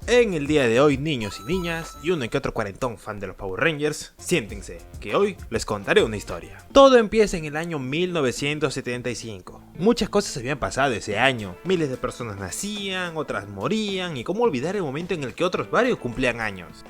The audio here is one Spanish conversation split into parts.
En el día de hoy, niños y niñas, y uno que otro cuarentón fan de los Power Rangers, siéntense, que hoy les contaré una historia. Todo empieza en el año 1975. Muchas cosas habían pasado ese año. Miles de personas nacían, otras morían, y cómo olvidar el momento en el que otros varios cumplían años.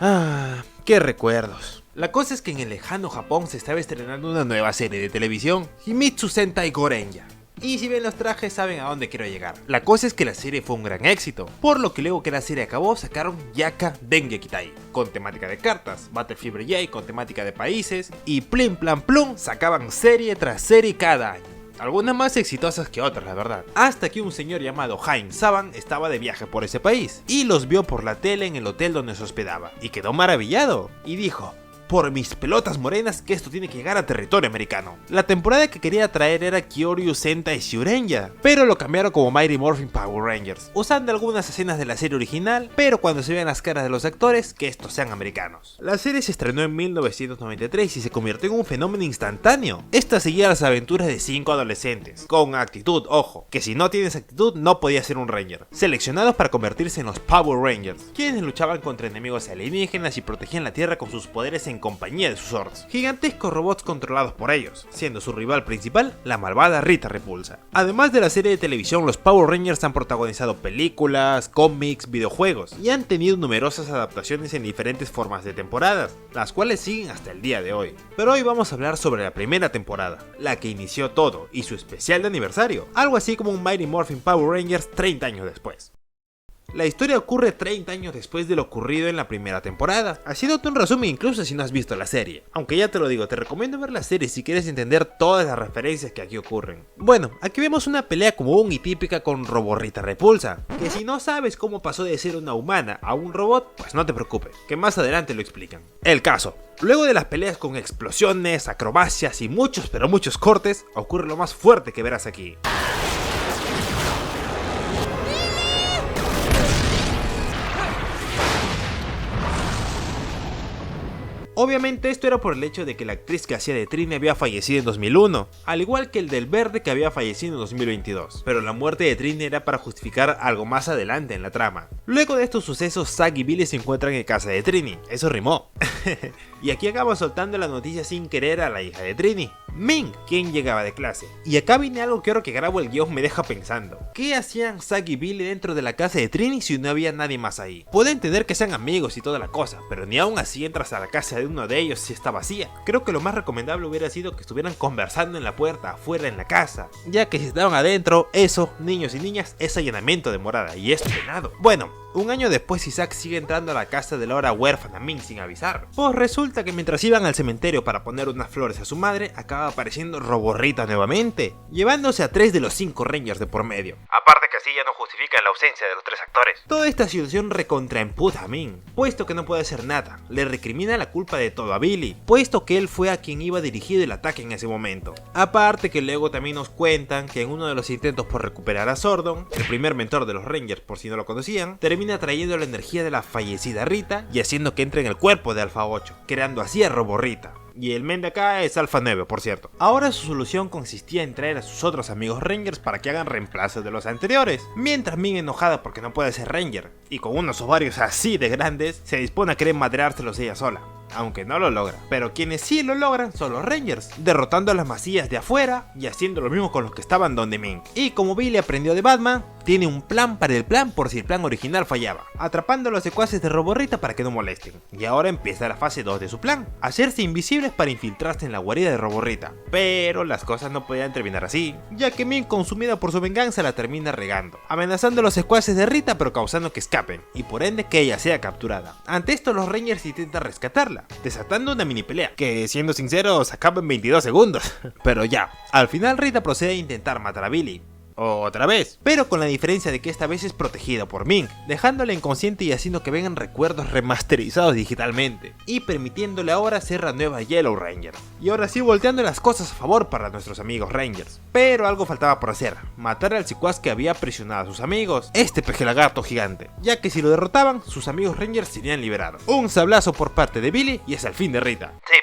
Qué recuerdos. La cosa es que en el lejano Japón se estaba estrenando una nueva serie de televisión, Himitsu Sentai Gorenja. Y si ven los trajes saben a dónde quiero llegar. La cosa es que la serie fue un gran éxito, por lo que luego que la serie acabó sacaron Yaka Dengekitai, con temática de cartas, Battle Fever J con temática de países, y Plim Plan Plum sacaban serie tras serie cada año. Algunas más exitosas que otras, la verdad. Hasta que un señor llamado Jaime Saban estaba de viaje por ese país, y los vio por la tele en el hotel donde se hospedaba, y quedó maravillado, y dijo: por mis pelotas morenas que esto tiene que llegar a territorio americano. La temporada que quería traer era Kyoryu Sentai Zyurenja, pero lo cambiaron como Mighty Morphin Power Rangers, usando algunas escenas de la serie original, pero cuando se vean las caras de los actores, que estos sean americanos. La serie se estrenó en 1993 y se convirtió en un fenómeno instantáneo. Esta seguía las aventuras de 5 adolescentes, con actitud, ojo, que si no tienes actitud no podías ser un Ranger, seleccionados para convertirse en los Power Rangers, quienes luchaban contra enemigos alienígenas y protegían la Tierra con sus poderes en compañía de sus hordas, gigantescos robots controlados por ellos, siendo su rival principal la malvada Rita Repulsa. Además de la serie de televisión, los Power Rangers han protagonizado películas, cómics, videojuegos y han tenido numerosas adaptaciones en diferentes formas de temporadas, las cuales siguen hasta el día de hoy. Pero hoy vamos a hablar sobre la primera temporada, la que inició todo y su especial de aniversario, algo así como un Mighty Morphin Power Rangers 30 años después. La historia ocurre 30 años después de lo ocurrido en la primera temporada, haciéndote un resumen incluso si no has visto la serie. Aunque ya te lo digo, te recomiendo ver la serie si quieres entender todas las referencias que aquí ocurren. Bueno, aquí vemos una pelea común y típica con Roborrita Repulsa, que si no sabes cómo pasó de ser una humana a un robot, pues no te preocupes, que más adelante lo explican. El caso: luego de las peleas con explosiones, acrobacias y muchos pero muchos cortes, ocurre lo más fuerte que verás aquí. Obviamente esto era por el hecho de que la actriz que hacía de Trini había fallecido en 2001, al igual que el del verde que había fallecido en 2022, pero la muerte de Trini era para justificar algo más adelante en la trama. Luego de estos sucesos, Zack y Billy se encuentran en casa de Trini, eso rimó. Y aquí acaba soltando la noticia sin querer a la hija de Trini, Ming, quien llegaba de clase. Y acá viene algo que ahora que grabo el guión me deja pensando. ¿Qué hacían Zack y Billy dentro de la casa de Trini si no había nadie más ahí? Puedo entender que sean amigos y toda la cosa, pero ni aún así entras a la casa de uno de ellos si está vacía. Creo que lo más recomendable hubiera sido que estuvieran conversando en la puerta afuera en la casa, ya que si estaban adentro, eso, niños y niñas, es allanamiento de morada y es penado. Bueno, un año después Isaac sigue entrando a la casa de la ahora huérfana Ming sin avisar, pues resulta que mientras iban al cementerio para poner unas flores a su madre, acaba apareciendo Roborrita nuevamente, llevándose a 3 de los 5 Rangers de por medio. Aparte que así ya no justifica la ausencia de los 3 actores. Toda esta situación recontraemputa a Ming, puesto que no puede hacer nada. Le recrimina la culpa de todo a Billy, puesto que él fue a quien iba dirigido el ataque en ese momento. Aparte que luego también nos cuentan que en uno de los intentos por recuperar a Zordon, el primer mentor de los Rangers por si no lo conocían, termina trayendo la energía de la fallecida Rita y haciendo que entre en el cuerpo de Alpha 8, creando así a Roborrita. Y el men de acá es Alpha 9, por cierto. Ahora su solución consistía en traer a sus otros amigos Rangers para que hagan reemplazos de los anteriores. Mientras Ming, enojada porque no puede ser Ranger, y con unos ovarios así de grandes, se dispone a querer madreárselos ella sola. Aunque no lo logra, pero quienes sí lo logran son los Rangers, derrotando a las masías de afuera y haciendo lo mismo con los que estaban donde Ming. Y como Billy aprendió de Batman, tiene un plan para el plan por si el plan original fallaba, atrapando a los secuaces de Roborrita para que no molesten. Y ahora empieza la fase 2 de su plan, hacerse invisibles para infiltrarse en la guarida de Roborrita. Pero las cosas no podían terminar así, ya que Ming, consumida por su venganza, la termina regando, amenazando a los secuaces de Rita pero causando que escapen, y por ende que ella sea capturada. Ante esto los Rangers intentan rescatarla, desatando una mini pelea, que siendo sinceros acaba en 22 segundos. Pero ya, al final Rita procede a intentar matar a Billy. Otra vez, pero con la diferencia de que esta vez es protegido por Ming, dejándola inconsciente y haciendo que vengan recuerdos remasterizados digitalmente, y permitiéndole ahora ser la nueva Yellow Ranger. Y ahora sí volteando las cosas a favor para nuestros amigos Rangers. Pero algo faltaba por hacer: matar al secuaz que había presionado a sus amigos, este pejelagarto gigante, ya que si lo derrotaban, sus amigos Rangers serían liberados. Un sablazo por parte de Billy y es el fin de Rita. Sí,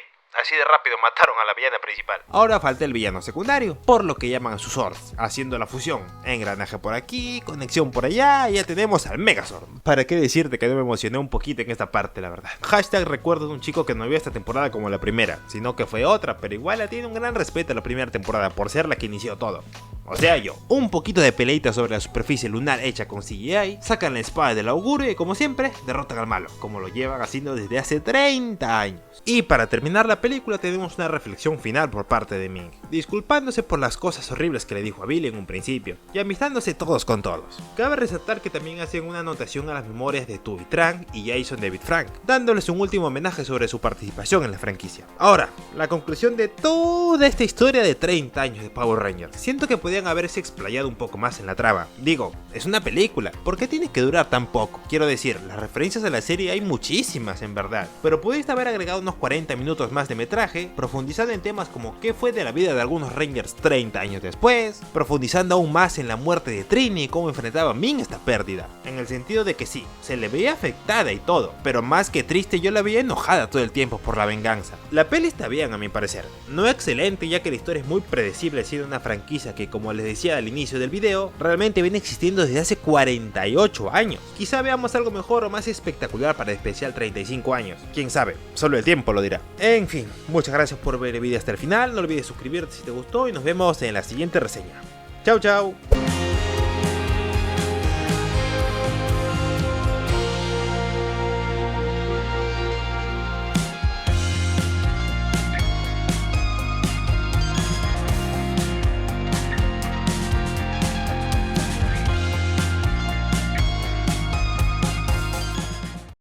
así de rápido mataron a la villana principal. Ahora falta el villano secundario, por lo que llaman a sus Zords, haciendo la fusión. Engranaje por aquí, conexión por allá, y ya tenemos al Megazord. ¿Para qué decirte que no me emocioné un poquito en esta parte, la verdad? Hashtag recuerdo de un chico que no vio esta temporada como la primera, sino que fue otra, pero igual la tiene un gran respeto a la primera temporada por ser la que inició todo. O sea yo, un poquito de peleita sobre la superficie lunar hecha con CGI, sacan la espada del augurio y como siempre, derrotan al malo, como lo llevan haciendo desde hace 30 años. Y para terminar la película tenemos una reflexión final por parte de Ming, disculpándose por las cosas horribles que le dijo a Billy en un principio, y amistándose todos con todos. Cabe resaltar que también hacen una anotación a las memorias de Tubby Trank y Jason David Frank, dándoles un último homenaje sobre su participación en la franquicia. Ahora, la conclusión de toda esta historia de 30 años de Power Rangers. Siento que podían haberse explayado un poco más en la trama. Digo, es una película, ¿por qué tiene que durar tan poco? Quiero decir, las referencias a la serie hay muchísimas en verdad, pero pudiste haber agregado unos 40 minutos más de metraje, profundizando en temas como qué fue de la vida de algunos Rangers 30 años después, profundizando aún más en la muerte de Trini y cómo enfrentaba Ming esta pérdida, en el sentido de que sí, se le veía afectada y todo, pero más que triste yo la veía enojada todo el tiempo por la venganza. La peli está bien a mi parecer, no excelente ya que la historia es muy predecible siendo una franquicia que, como les decía al inicio del video, realmente viene existiendo desde hace 48 años. Quizá veamos algo mejor o más espectacular para el especial 35 años, quién sabe, solo el tiempo lo dirá. En fin, muchas gracias por ver el video hasta el final, no olvides suscribirte si te gustó y nos vemos en la siguiente reseña. Chau chau.